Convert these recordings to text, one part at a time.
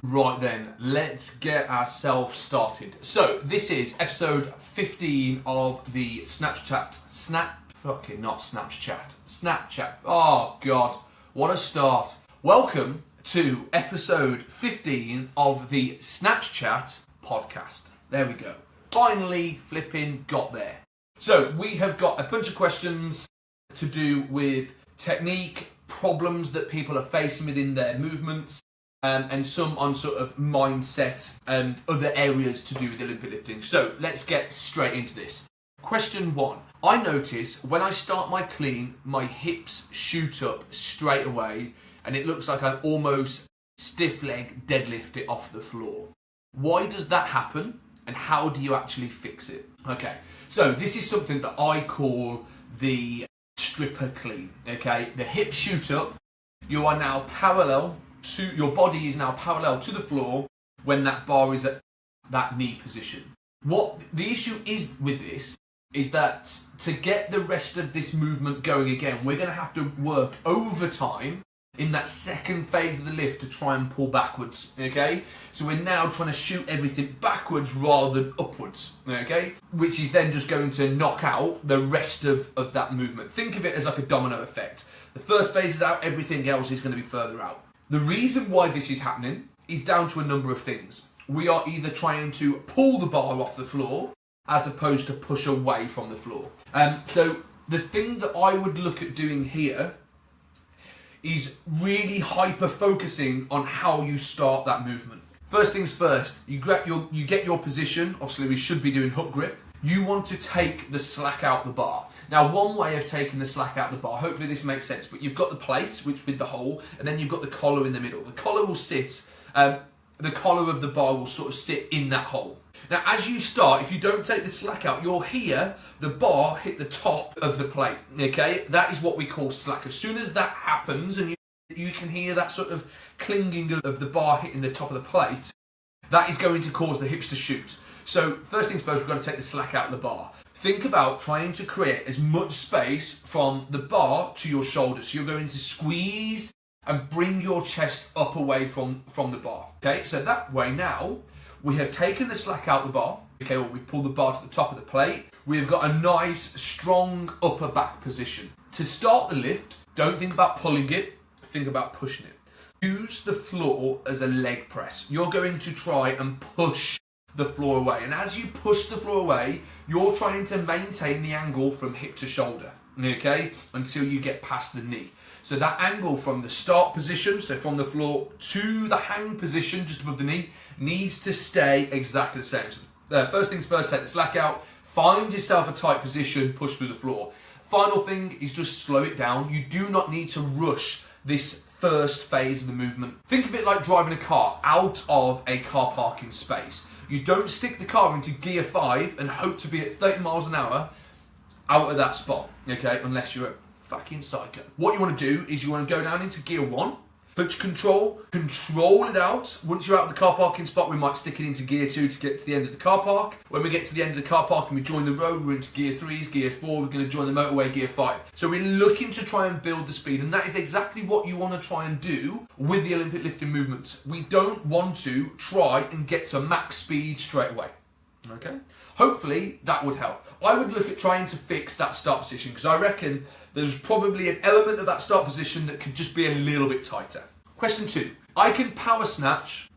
Right then, let's get ourselves started. So, this is episode 15 of the Snatch Chat. Snatch Chat. Oh God, what a start. Welcome to episode 15 of the Snatch Chat Podcast. There we go. Finally flipping got there. So, we have got a bunch of questions to do with technique, problems that people are facing within their movements, and some on sort of mindset and other areas to do with Olympic lifting. So let's get straight into this. Question 1. I notice when I start my clean, my hips shoot up straight away and it looks like I almost stiff leg deadlift it off the floor. Why does that happen and how do you actually fix it? Okay, so this is something that I call the stripper clean. Okay, the hips shoot up, you are now parallel to, your body is now parallel to the floor when that bar is at that knee position. What the issue is with this is that to get the rest of this movement going again, we're going to have to work overtime in that second phase of the lift to try and pull backwards, okay? So we're now trying to shoot everything backwards rather than upwards, okay? Which is then just going to knock out the rest of that movement. Think of it as like a domino effect. The first phase is out, everything else is going to be further out. The reason why this is happening is down to a number of things. We are either trying to pull the bar off the floor as opposed to push away from the floor. So the thing that I would look at doing here is really hyper focusing on how you start that movement. First things first, you get your position. Obviously we should be doing hook grip. You want to take the slack out the bar. Now, one way of taking the slack out the bar, hopefully this makes sense, but you've got the plate, which with the hole, and then you've got the collar in the middle. The collar will sit, the collar of the bar will sort of sit in that hole. Now, as you start, if you don't take the slack out, you'll hear the bar hit the top of the plate, okay? That is what we call slack. As soon as that happens, and you can hear that sort of clinging of the bar hitting the top of the plate, that is going to cause the hips to shoot. So, first things first, we've got to take the slack out of the bar. Think about trying to create as much space from the bar to your shoulders. So you're going to squeeze and bring your chest up away from the bar. Okay, so that way now, we have taken the slack out the bar. Okay, well, we've pulled the bar to the top of the plate. We've got a nice, strong upper back position. To start the lift, don't think about pulling it, think about pushing it. Use the floor as a leg press. You're going to try and push the floor away, and as you push the floor away, you're trying to maintain the angle from hip to shoulder, okay, until you get past the knee. So that angle from the start position, so from the floor to the hang position just above the knee, needs to stay exactly the same. So first things first, take the slack out, find yourself a tight position, push through the floor. Final thing is just slow it down. You do not need to rush this first phase of the movement. Think of it like driving a car out of a car parking space. You don't stick the car into gear 5 and hope to be at 30 miles an hour out of that spot, okay, unless you're a fucking psycho. What you want to do is you want to go down into gear 1, but control it out. Once you're out of the car parking spot, we might stick it into gear 2 to get to the end of the car park. When we get to the end of the car park and we join the road, we're into gear 3s, gear 4, we're going to join the motorway, gear 5. So we're looking to try and build the speed, and that is exactly what you want to try and do with the Olympic lifting movements. We don't want to try and get to max speed straight away, okay? Hopefully that would help. I would look at trying to fix that start position because I reckon there's probably an element of that start position that could just be a little bit tighter. Question 2. I can power snatch.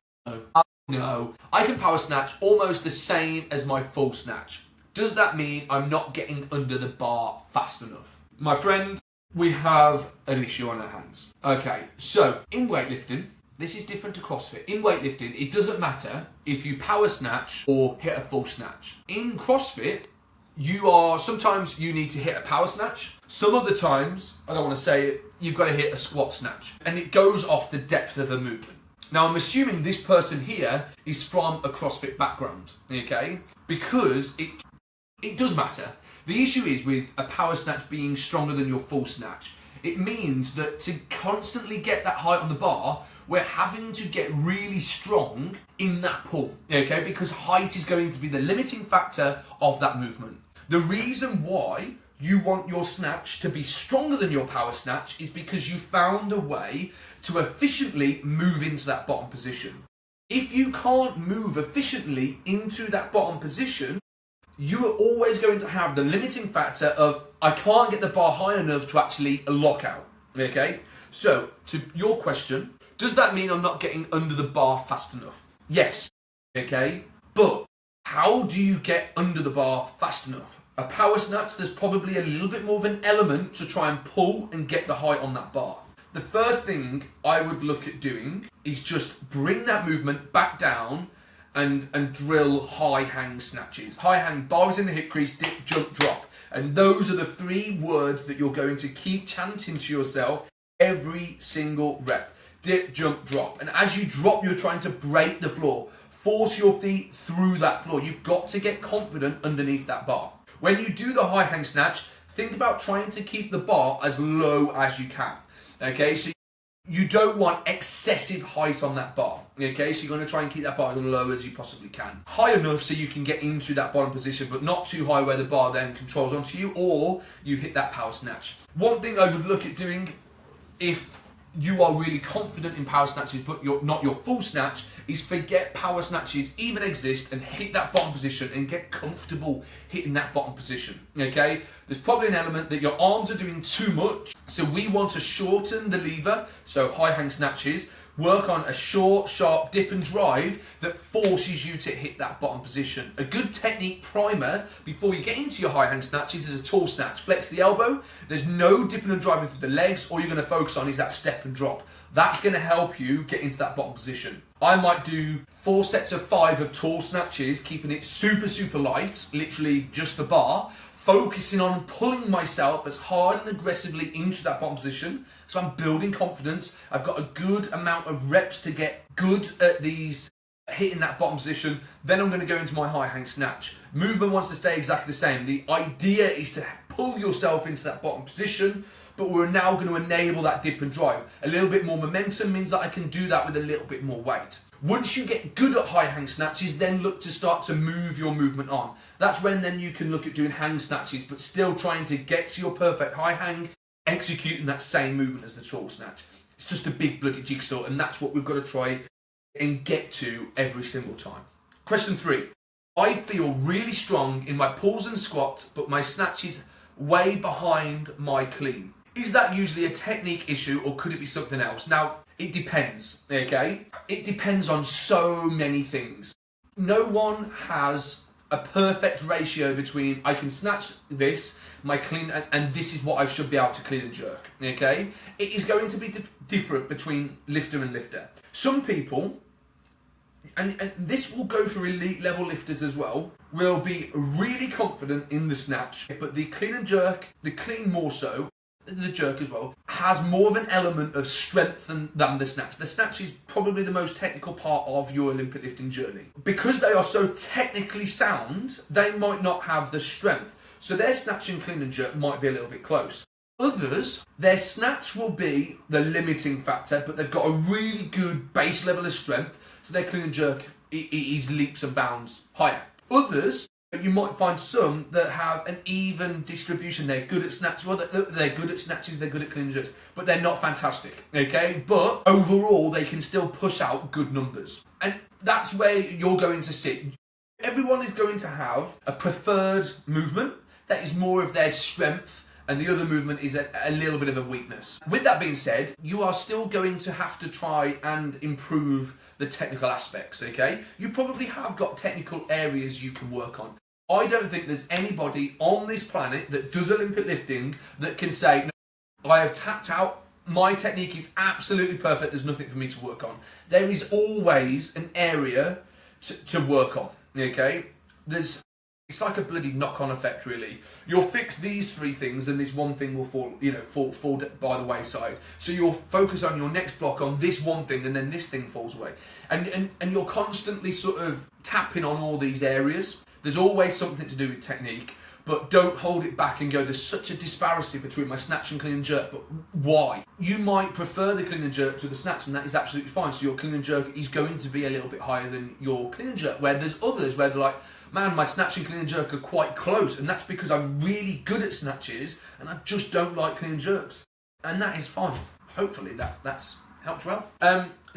No. I can power snatch almost the same as my full snatch. Does that mean I'm not getting under the bar fast enough? My friend, we have an issue on our hands. Okay, so in weightlifting, this is different to CrossFit. In weightlifting, it doesn't matter if you power snatch or hit a full snatch. In CrossFit, sometimes you need to hit a power snatch. Some of the times, I don't want to say it, you've got to hit a squat snatch. And it goes off the depth of the movement. Now, I'm assuming this person here is from a CrossFit background, okay? Because it does matter. The issue is with a power snatch being stronger than your full snatch. It means that to constantly get that height on the bar, we're having to get really strong in that pull, okay? Because height is going to be the limiting factor of that movement. The reason why you want your snatch to be stronger than your power snatch is because you found a way to efficiently move into that bottom position. If you can't move efficiently into that bottom position, you are always going to have the limiting factor of, I can't get the bar high enough to actually lock out, okay? So, to your question, does that mean I'm not getting under the bar fast enough? Yes, okay? But how do you get under the bar fast enough? A power snatch, there's probably a little bit more of an element to try and pull and get the height on that bar. The first thing I would look at doing is just bring that movement back down and drill high hang snatches. High hang, bars in the hip crease, dip, jump, drop. And those are the 3 words that you're going to keep chanting to yourself every single rep. Dip, jump, drop. And as you drop, you're trying to break the floor. Force your feet through that floor. You've got to get confident underneath that bar. When you do the high hang snatch, think about trying to keep the bar as low as you can. Okay, so you don't want excessive height on that bar. Okay, so you're going to try and keep that bar as low as you possibly can. High enough so you can get into that bottom position, but not too high where the bar then controls onto you, or you hit that power snatch. One thing I would look at doing, if you are really confident in power snatches but you're not your full snatch, is forget power snatches even exist and hit that bottom position and get comfortable hitting that bottom position, okay? There's probably an element that your arms are doing too much, so we want to shorten the lever, so high hang snatches, work on a short, sharp dip and drive that forces you to hit that bottom position. A good technique primer before you get into your high hang snatches is a tall snatch. Flex the elbow, there's no dipping and driving through the legs, all you're going to focus on is that step and drop. That's going to help you get into that bottom position. I might do 4 sets of 5 of tall snatches, keeping it super, super light, literally just the bar, focusing on pulling myself as hard and aggressively into that bottom position. So I'm building confidence. I've got a good amount of reps to get good at these, hitting that bottom position. Then I'm going to go into my high hang snatch. Movement wants to stay exactly the same. The idea is to pull yourself into that bottom position, but we're now going to enable that dip and drive. A little bit more momentum means that I can do that with a little bit more weight. Once you get good at high hang snatches, then look to start to move your movement on. That's when then you can look at doing hang snatches, but still trying to get to your perfect high hang, executing that same movement as the tall snatch. It's just a big bloody jigsaw, and that's what we've got to try and get to every single time. Question 3. I feel really strong in my pulls and squats, but my snatch is way behind my clean. Is that usually a technique issue, or could it be something else? Now, it depends, okay? It depends on so many things. No one has a perfect ratio between I can snatch this, my clean, and this is what I should be able to clean and jerk, okay? It is going to be different between lifter and lifter. Some people, and this will go for elite level lifters as well, will be really confident in the snatch, but the clean and jerk, the clean more so, the jerk as well, has more of an element of strength than the snatch. The snatch is probably the most technical part of your Olympic lifting journey. Because they are so technically sound, they might not have the strength. So their snatch and clean and jerk might be a little bit close. Others, their snatch will be the limiting factor, but they've got a really good base level of strength, so their clean and jerk is leaps and bounds higher. Others, you might find some that have an even distribution. They're good at snatches, well, they're good at snatches, they're good at clean and jerks, but they're not fantastic, okay? But overall, they can still push out good numbers. And that's where you're going to sit. Everyone is going to have a preferred movement that is more of their strength, and the other movement is a little bit of a weakness. With that being said, you are still going to have to try and improve the technical aspects, okay? You probably have got technical areas you can work on. I don't think there's anybody on this planet that does Olympic lifting that can say, no, I have tapped out, my technique is absolutely perfect, there's nothing for me to work on. There is always an area to work on, okay? It's like a bloody knock-on effect, really. You'll fix these 3 things and this one thing will fall by the wayside. So you'll focus on your next block on this one thing and then this thing falls away. And you're constantly sort of tapping on all these areas. There's always something to do with technique, but don't hold it back and go, there's such a disparity between my snatch and clean and jerk, but why? You might prefer the clean and jerk to the snatch, and that is absolutely fine. So your clean and jerk is going to be a little bit higher than your clean and jerk, where there's others where they're like, man, my snatch and clean and jerk are quite close, and that's because I'm really good at snatches and I just don't like clean and jerks. And that is fine. Hopefully that's helped you out.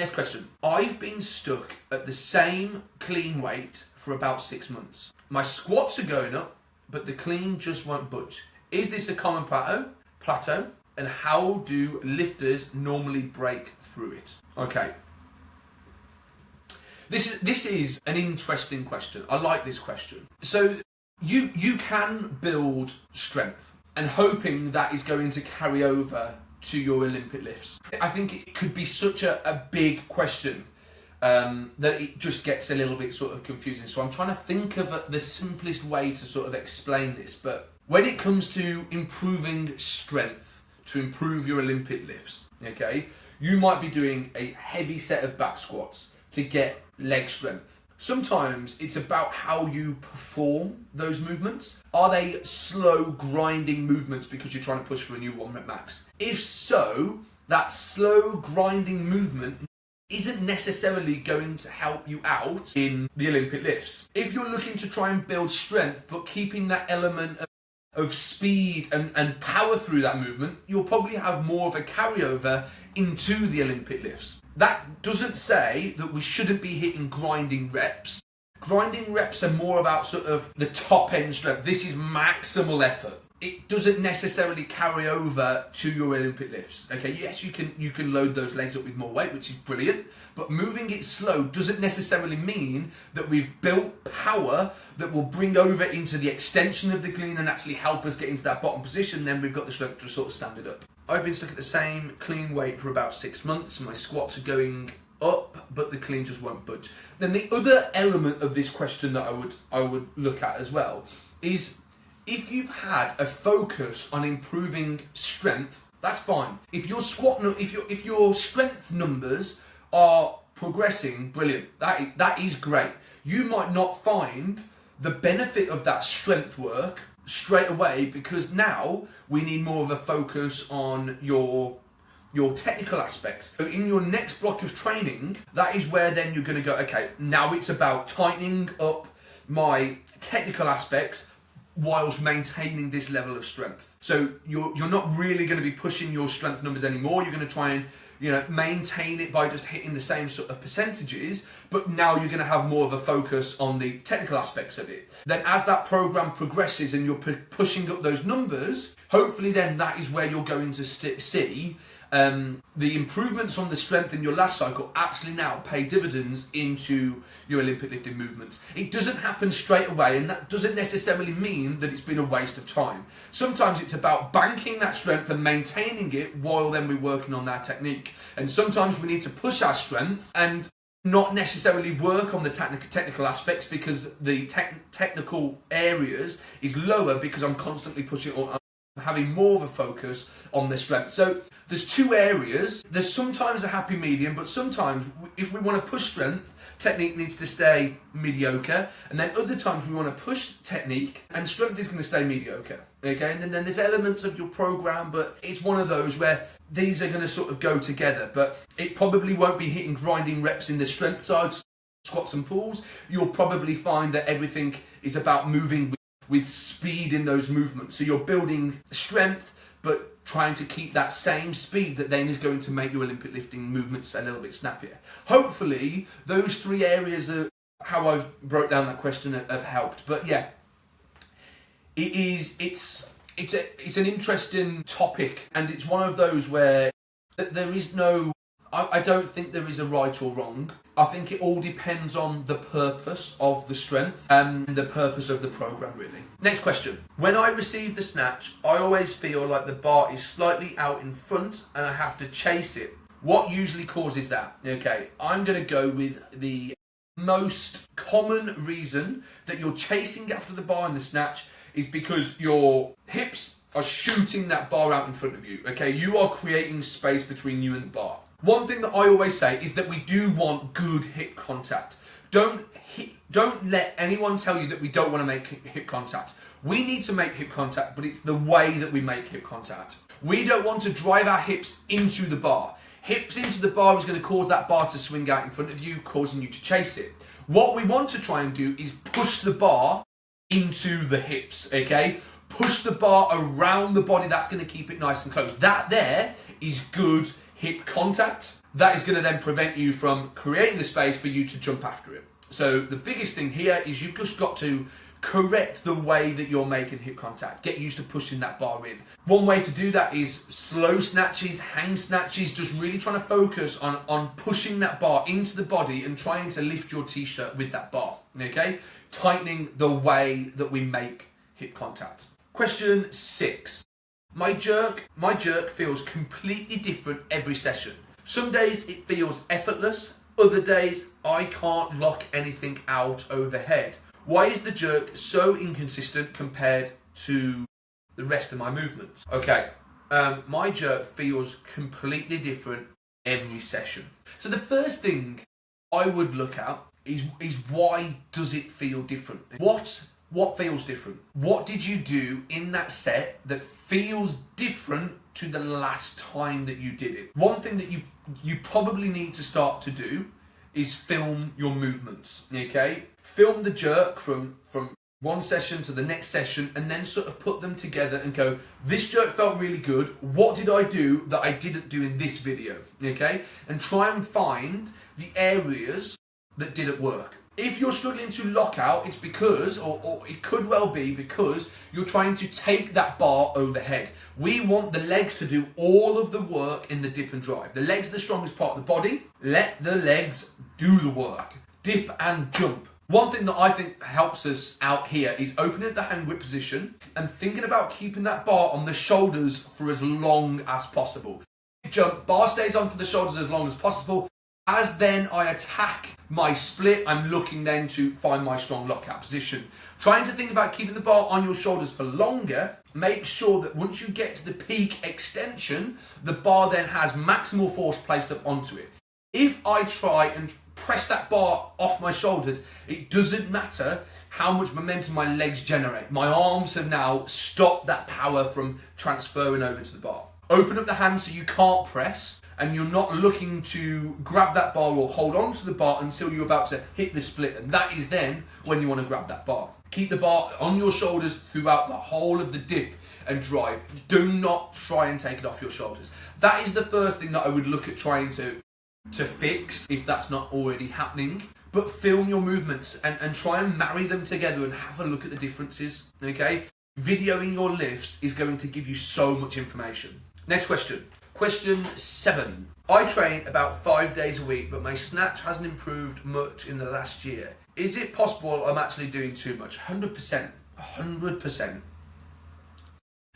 Next question. I've been stuck at the same clean weight for about 6 months. My squats are going up, but the clean just won't budge. Is this a common plateau? And how do lifters normally break through it? Okay. This is an interesting question. I like this question. So you can build strength and hoping that is going to carry over to your Olympic lifts. I think it could be such a big question that it just gets a little bit sort of confusing. So I'm trying to think of the simplest way to sort of explain this. But when it comes to improving strength, to improve your Olympic lifts, okay, you might be doing a heavy set of back squats to get leg strength. Sometimes it's about how you perform those movements. Are they slow grinding movements because you're trying to push for a new 1 rep max? If so, that slow grinding movement isn't necessarily going to help you out in the Olympic lifts. If you're looking to try and build strength but keeping that element of speed and power through that movement, you'll probably have more of a carryover into the Olympic lifts. That doesn't say that we shouldn't be hitting grinding reps. Grinding reps are more about sort of the top end strength. This is maximal effort. It doesn't necessarily carry over to your Olympic lifts. Okay, yes, you can load those legs up with more weight, which is brilliant, but moving it slow doesn't necessarily mean that we've built power that will bring over into the extension of the clean and actually help us get into that bottom position. Then we've got the strength to sort of stand it up. I've been stuck at the same clean weight for about 6 months. My squats are going up, but the clean just won't budge. Then the other element of this question that I would look at as well is, if you've had a focus on improving strength, that's fine. If your if your strength numbers are progressing, brilliant. That is great. You might not find the benefit of that strength work straight away because now we need more of a focus on your technical aspects. So in your next block of training, that is where then you're going to go, okay, now it's about tightening up my technical aspects whilst maintaining this level of strength. So you're not really going to be pushing your strength numbers anymore. You're going to try and maintain it by just hitting the same sort of percentages, but now you're going to have more of a focus on the technical aspects of it. Then as that program progresses and you're pushing up those numbers, hopefully then that is where you're going to see the improvements on the strength in your last cycle actually now pay dividends into your Olympic lifting movements. It doesn't happen straight away, and that doesn't necessarily mean that it's been a waste of time. Sometimes it's about banking that strength and maintaining it while then we're working on that technique. And sometimes we need to push our strength and not necessarily work on the technical aspects because the technical areas is lower because I'm constantly pushing on, having more of a focus on the strength. So there's two areas. There's sometimes a happy medium, but sometimes if we want to push strength, technique needs to stay mediocre, and then other times we want to push technique and strength is going to stay mediocre. Okay, and then there's elements of your program, but it's one of those where these are going to sort of go together, but it probably won't be hitting grinding reps in the strength side, squats and pulls. You'll probably find that everything is about moving with speed in those movements. So you're building strength, but trying to keep that same speed that then is going to make your Olympic lifting movements a little bit snappier. Hopefully, those three areas are how I've broke down that question have helped. But yeah, it's an interesting topic, and it's one of those where there is no, I don't think there is a right or wrong. I think it all depends on the purpose of the strength and the purpose of the program, really. Next question. When I receive the snatch, I always feel like the bar is slightly out in front and I have to chase it. What usually causes that? Okay, I'm going to go with the most common reason that you're chasing after the bar in the snatch is because your hips are shooting that bar out in front of you. Okay, you are creating space between you and the bar. One thing that I always say is that we do want good hip contact. Don't let anyone tell you that we don't want to make hip contact. We need to make hip contact, but it's the way that we make hip contact. We don't want to drive our hips into the bar. Hips into the bar is going to cause that bar to swing out in front of you, causing you to chase it. What we want to try and do is push the bar into the hips, okay? Push the bar around the body. That's going to keep it nice and close. That there is good hip contact. that is going to then prevent you from creating the space for you to jump after it. So the biggest thing here is you've just got to correct the way that you're making hip contact. Get used to pushing that bar in. One way to do that is slow snatches, hang snatches, just really trying to focus on pushing that bar into the body and trying to lift your t-shirt with that bar, okay? Tightening the way that we make hip contact. Question 6. My jerk feels completely different every session. Some days it feels effortless, other days I can't lock anything out overhead. Why is the jerk so inconsistent compared to the rest of my movements? Okay, my jerk feels completely different every session. So the first thing I would look at is why does it feel different? What feels different? What did you do in that set that feels different to the last time that you did it? One thing that you probably need to start to do is film your movements, okay? Film the jerk from one session to the next session and then sort of put them together and go, this jerk felt really good. What did I do that I didn't do in this video, okay? And try and find the areas that didn't work. If you're struggling to lock out, it's because, or it could well be because you're trying to take that bar overhead. We want the legs to do all of the work in the dip and drive. The legs are the strongest part of the body. Let the legs do the work. Dip and jump. One thing that I think helps us out here is opening at the hand grip position and thinking about keeping that bar on the shoulders for as long as possible. Jump, bar stays on for the shoulders as long as possible. As then I attack my split, I'm looking then to find my strong lockout position. Trying to think about keeping the bar on your shoulders for longer, make sure that once you get to the peak extension, the bar then has maximal force placed up onto it. If I try and press that bar off my shoulders, it doesn't matter how much momentum my legs generate. My arms have now stopped that power from transferring over to the bar. Open up the hand so you can't press, and you're not looking to grab that bar or hold on to the bar until you're about to hit the split, and that is then when you want to grab that bar. Keep the bar on your shoulders throughout the whole of the dip and drive. Do not try and take it off your shoulders. That is the first thing that I would look at trying to fix if that's not already happening. But film your movements and try and marry them together and have a look at the differences, okay? Videoing your lifts is going to give you so much information. Next question. Question 7. I train about 5 days a week, but my snatch hasn't improved much in the last year. Is it possible I'm actually doing too much? 100%. 100%.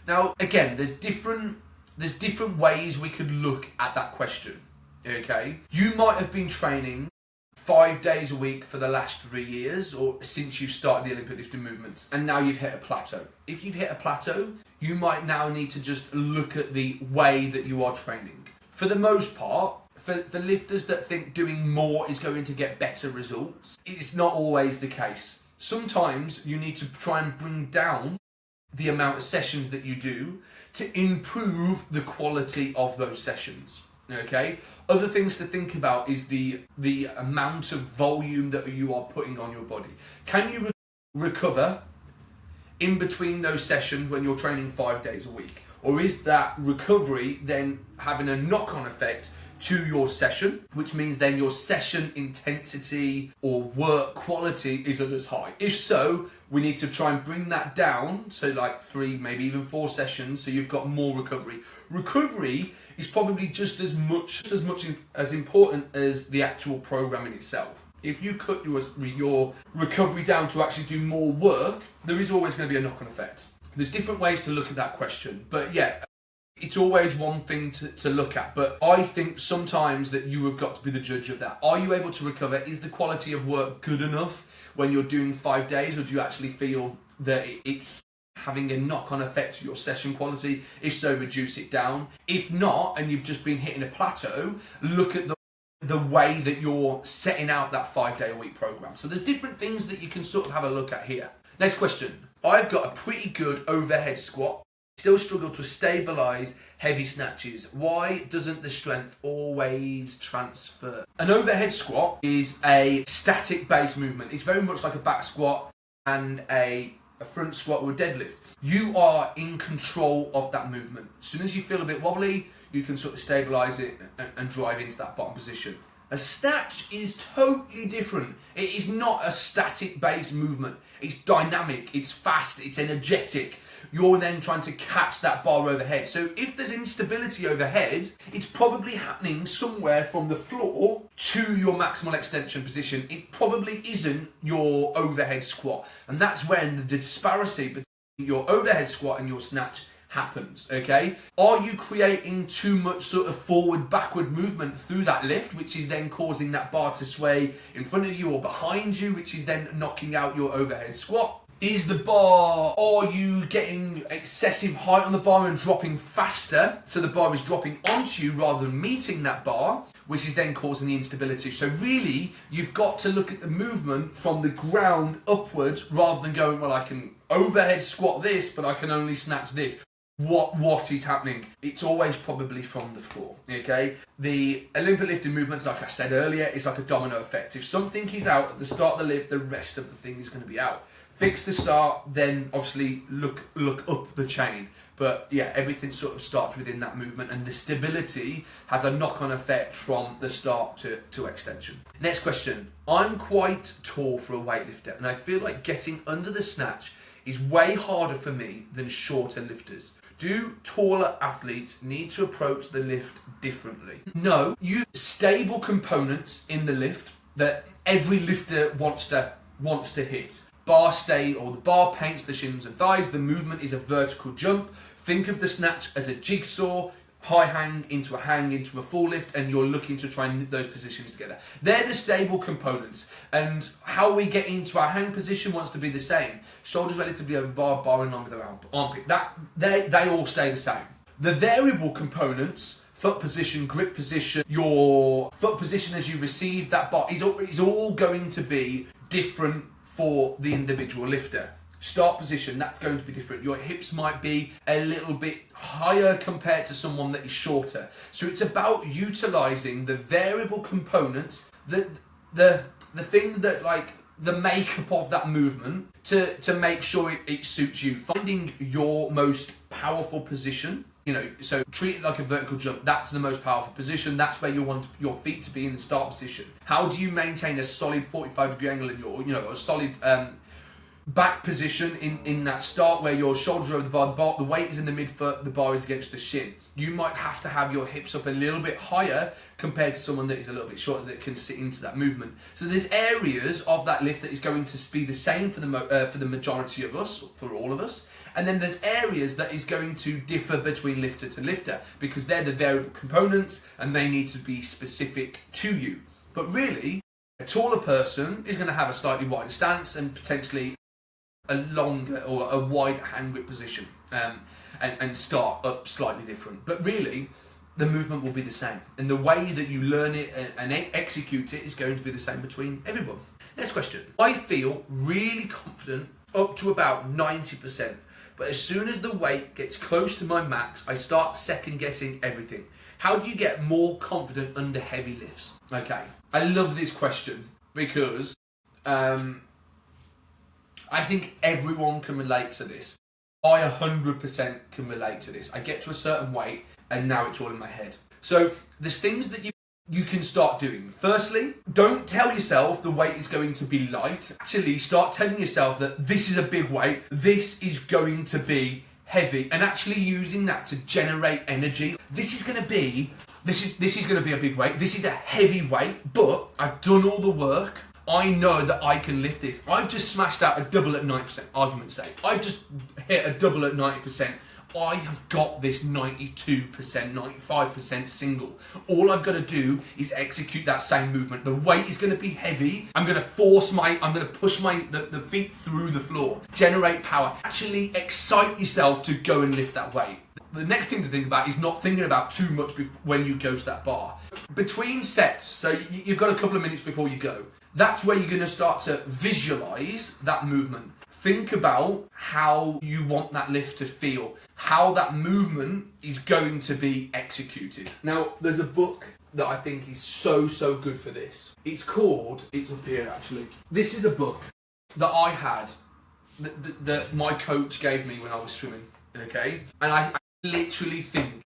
Now, again, there's different ways we could look at that question, okay? You might have been training 5 days a week for the last 3 years or since you've started the Olympic lifting movements, and now you've hit a plateau. If you've hit a plateau, you might now need to just look at the way that you are training. For the most part, for lifters that think doing more is going to get better results, it's not always the case. Sometimes you need to try and bring down the amount of sessions that you do to improve the quality of those sessions. Okay. Other things to think about is the amount of volume that you are putting on your body. Can you recover in between those sessions when you're training 5 days a week? Or is that recovery then having a knock-on effect to your session, which means then your session intensity or work quality isn't as high? If so, we need to try and bring that down, so like 3, maybe even 4 sessions, so you've got more recovery. Recovery is probably just as much as important as the actual programming itself. If you cut your recovery down to actually do more work, there is always going to be a knock-on effect. There's different ways to look at that question, but yeah, it's always one thing to look at. But I think sometimes that you have got to be the judge of that. Are you able to recover? Is the quality of work good enough when you're doing 5 days, or do you actually feel that it's having a knock-on effect to your session quality? If so, reduce it down. If not, and you've just been hitting a plateau, look at the way that you're setting out that 5 day a week program. So there's different things that you can sort of have a look at here. Next question. I've got a pretty good overhead squat, still struggle to stabilize heavy snatches. Why doesn't the strength always transfer? An overhead squat is a static based movement. It's very much like a back squat and a front squat or a deadlift. You are in control of that movement. As soon as you feel a bit wobbly, you can sort of stabilise it and drive into that bottom position. A snatch is totally different. It is not a static based movement. It's dynamic, it's fast, it's energetic. You're then trying to catch that bar overhead. So if there's instability overhead, it's probably happening somewhere from the floor to your maximal extension position. It probably isn't your overhead squat. And that's when the disparity between your overhead squat and your snatch happens, okay? Are you creating too much sort of forward-backward movement through that lift, which is then causing that bar to sway in front of you or behind you, which is then knocking out your overhead squat? Is the bar, are you getting excessive height on the bar and dropping faster, so the bar is dropping onto you rather than meeting that bar, which is then causing the instability? So really, you've got to look at the movement from the ground upwards rather than going, well, I can overhead squat this, but I can only snatch this. What is happening? It's always probably from the floor, okay? The Olympic lifting movements, like I said earlier, is like a domino effect. If something is out at the start of the lift, the rest of the thing is going to be out. Fix the start, then obviously look up the chain. But yeah, everything sort of starts within that movement, and the stability has a knock-on effect from the start to extension. Next question. I'm quite tall for a weightlifter, and I feel like getting under the snatch is way harder for me than shorter lifters. Do taller athletes need to approach the lift differently? No, use stable components in the lift that every lifter wants to hit. Bar stay, or the bar paints the shins and thighs. The movement is a vertical jump. Think of the snatch as a jigsaw. High hang into a full lift, and you're looking to try and knit those positions together. They're the stable components, and how we get into our hang position wants to be the same. Shoulders relatively over bar in line with our armpit. They all stay the same. The variable components, foot position, grip position, your foot position as you receive that bar, is all going to be different for the individual lifter. Start position, that's going to be different. Your hips might be a little bit higher compared to someone that is shorter. So it's about utilising the variable components, the things that, like, the makeup of that movement to make sure it suits you. Finding your most powerful position, so treat it like a vertical jump. That's the most powerful position. That's where you want your feet to be in the start position. How do you maintain a solid 45-degree angle in your, a solid back position in that start where your shoulders are over the bar, the weight is in the midfoot, the bar is against the shin? You might have to have your hips up a little bit higher compared to someone that is a little bit shorter that can sit into that movement. So there's areas of that lift that is going to be the same for the majority of us, for all of us. And then there's areas that is going to differ between lifter to lifter, because they're the variable components and they need to be specific to you. But really, a taller person is going to have a slightly wider stance and potentially a longer or a wide hand grip position, and start up slightly different. But really, the movement will be the same, and the way that you learn it and execute it is going to be the same between everyone. Next question. I feel really confident up to about 90%, but as soon as the weight gets close to my max, I start second guessing everything. How do you get more confident under heavy lifts? Okay, I love this question because I think everyone can relate to this. I 100% can relate to this. I get to a certain weight and now it's all in my head. So there's things that you can start doing. Firstly, don't tell yourself the weight is going to be light. Actually, start telling yourself that this is a big weight, this is going to be heavy, and actually using that to generate energy. This is going to be a big weight, this is a heavy weight, but I've done all the work. I know that I can lift this. I've just smashed out a double at 90%, argument's sake. I've just hit a double at 90%. I have got this 92%, 95% single. All I've got to do is execute that same movement. The weight is going to be heavy. I'm going to push the feet through the floor. Generate power. Actually excite yourself to go and lift that weight. The next thing to think about is not thinking about too much when you go to that bar. Between sets, so you've got a couple of minutes before you go, that's where you're going to start to visualize that movement. Think about how you want that lift to feel, how that movement is going to be executed. Now, there's a book that I think is so good for this. It's up here actually. This is a book that I had, that my coach gave me when I was swimming, okay? And I literally think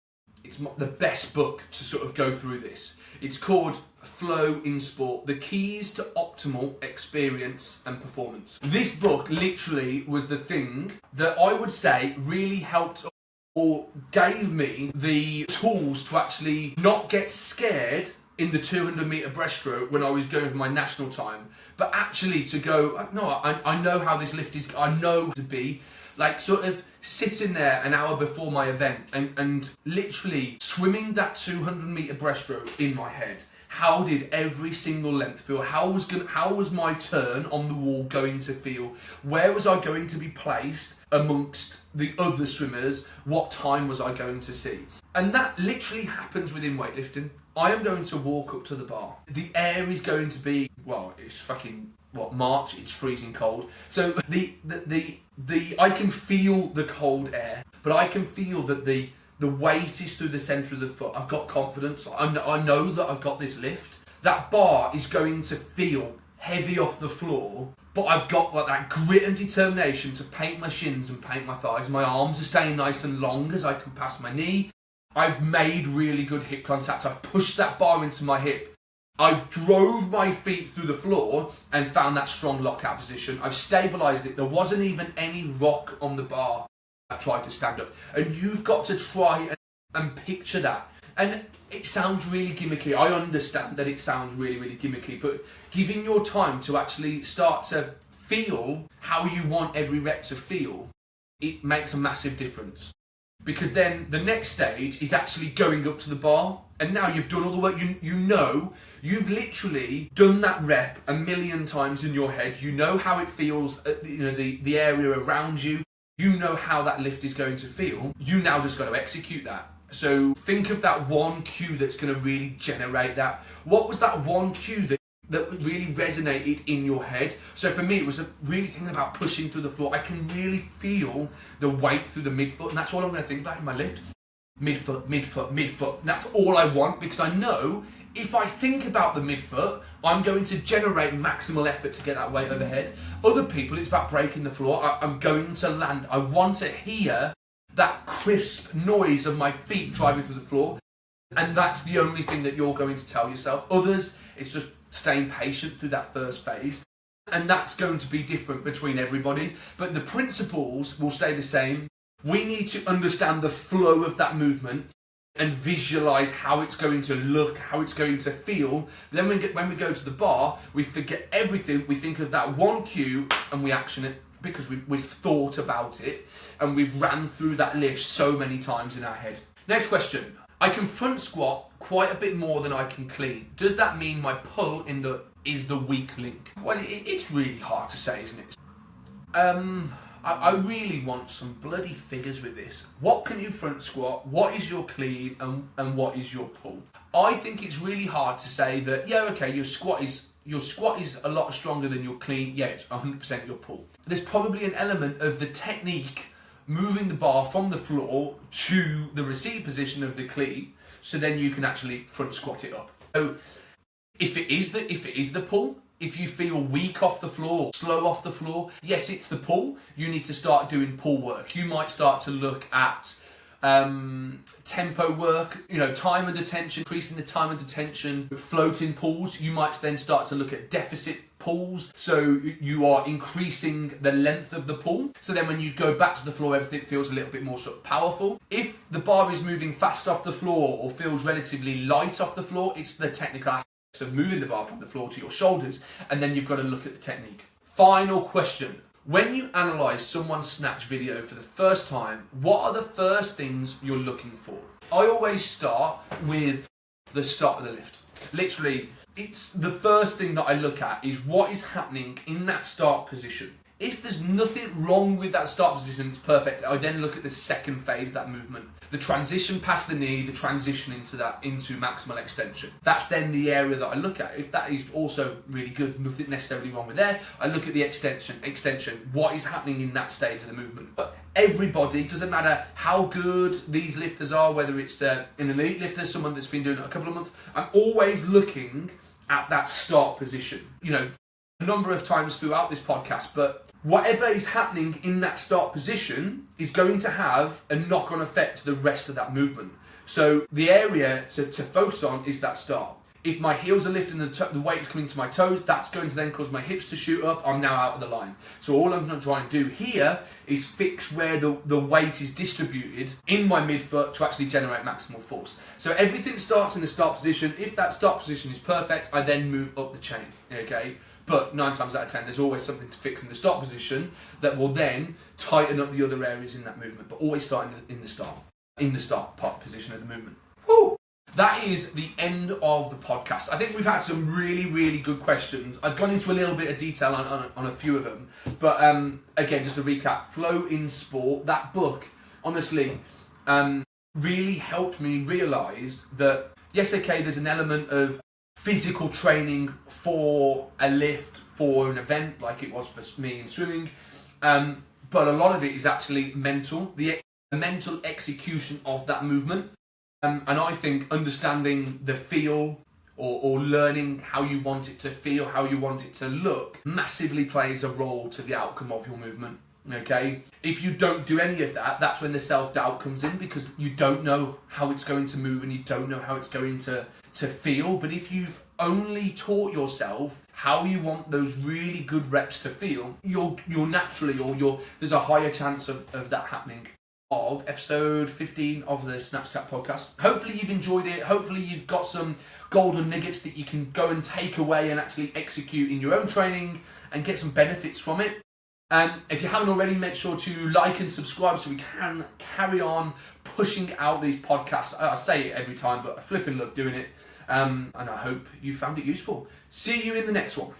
It's the best book to sort of go through this. It's called Flow in Sport, The Keys to Optimal Experience and Performance. This book literally was the thing that I would say really helped or gave me the tools to actually not get scared in the 200 metre breaststroke when I was going for my national time, but actually to go, no, I know how this lift is, I know to be, like sort of sitting there an hour before my event and literally swimming that 200 metre breaststroke in my head. How did every single length feel? How was my turn on the wall going to feel? Where was I going to be placed amongst the other swimmers? What time was I going to see? And that literally happens within weightlifting. I am going to walk up to the bar. The air is going to be, well, it's fucking, March, it's freezing cold. So I can feel the cold air, but I can feel that the weight is through the centre of the foot. I've got confidence. I know that I've got this lift. That bar is going to feel heavy off the floor, but I've got like that grit and determination to paint my shins and paint my thighs. My arms are staying nice and long as I can pass my knee. I've made really good hip contact. I've pushed that bar into my hip. I've drove my feet through the floor and found that strong lockout position. I've stabilised it. There wasn't even any rock on the bar. I tried to stand up. And you've got to try and picture that. And it sounds really gimmicky. I understand that it sounds really, really gimmicky. But giving your time to actually start to feel how you want every rep to feel, it makes a massive difference. Because then the next stage is actually going up to the bar. And now you've done all the work. You know, you've literally done that rep a million times in your head. You know how it feels, the area around you. You know how that lift is going to feel. You now just got to execute that. So think of that one cue that's going to really generate that. What was that one cue that really resonated in your head? So for me, it was really thinking about pushing through the floor. I can really feel the weight through the midfoot, and that's all I'm going to think about in my lift. Midfoot, midfoot, midfoot. That's all I want, because I know if I think about the midfoot, I'm going to generate maximal effort to get that weight overhead. Other people, it's about breaking the floor. I'm going to land. I want to hear that crisp noise of my feet driving through the floor. And that's the only thing that you're going to tell yourself. Others, it's just staying patient through that first phase. And that's going to be different between everybody. But the principles will stay the same. We need to understand the flow of that movement and visualize how it's going to look, how it's going to feel. Then when we go to the bar, we forget everything. We think of that one cue and we action it because we've thought about it and we've ran through that lift so many times in our head. Next question. I can front squat quite a bit more than I can clean. Does that mean my pull is the weak link? Well, it's really hard to say, isn't it? I really want some bloody figures with this. What can you front squat? What is your clean and what is your pull? I think it's really hard to say that, yeah, okay, your squat is a lot stronger than your clean. Yeah, it's 100% your pull. There's probably an element of the technique moving the bar from the floor to the receive position of the clean, so then you can actually front squat it up. So if it is the pull, if you feel weak off the floor, slow off the floor, yes, it's the pull. You need to start doing pull work. You might start to look at tempo work, time under tension, increasing the time under tension, floating pulls. You might then start to look at deficit pulls. So you are increasing the length of the pull. So then when you go back to the floor, everything feels a little bit more sort of powerful. If the bar is moving fast off the floor or feels relatively light off the floor, it's the technical aspect of moving the bar from the floor to your shoulders. And then you've got to look at the technique. Final question. When you analyse someone's snatch video for the first time, what are the first things you're looking for? I always start with the start of the lift. Literally, it's the first thing that I look at is what is happening in that start position. If there's nothing wrong with that start position, it's perfect. I then look at the second phase, that movement. The transition past the knee, the transition into maximal extension. That's then the area that I look at. If that is also really good, nothing necessarily wrong with there, I look at the extension. What is happening in that stage of the movement? But everybody, doesn't matter how good these lifters are, whether it's an elite lifter, someone that's been doing it a couple of months, I'm always looking at that start position. A number of times throughout this podcast, but whatever is happening in that start position is going to have a knock-on effect to the rest of that movement. So the area to focus on is that start. If my heels are lifting, the weight's coming to my toes, that's going to then cause my hips to shoot up. I'm now out of the line. So all I'm going to try and do here is fix where the weight is distributed in my midfoot to actually generate maximal force. So everything starts in the start position. If that start position is perfect, I then move up the chain, okay? But 9 times out of 10, there's always something to fix in the start position that will then tighten up the other areas in that movement, but always start in the start part position of the movement. Woo! That is the end of the podcast. I think we've had some really, really good questions. I've gone into a little bit of detail on a few of them. But again, just to recap, Flow in Sport, that book, honestly, really helped me realise that, yes, okay, there's an element of physical training for a lift, for an event, like it was for me in swimming. But a lot of it is actually mental, the mental execution of that movement. And I think understanding the feel or learning how you want it to feel, how you want it to look, massively plays a role to the outcome of your movement, okay? If you don't do any of that, that's when the self-doubt comes in, because you don't know how it's going to move and you don't know how it's going to feel. But if you've only taught yourself how you want those really good reps to feel, you'll naturally, there's a higher chance of that happening. Of episode 15 of the Snatch Chat Podcast. Hopefully you've enjoyed it. Hopefully you've got some golden nuggets that you can go and take away and actually execute in your own training and get some benefits from it. If you haven't already, make sure to like and subscribe so we can carry on pushing out these podcasts. I say it every time, but I flipping love doing it. And I hope you found it useful. See you in the next one.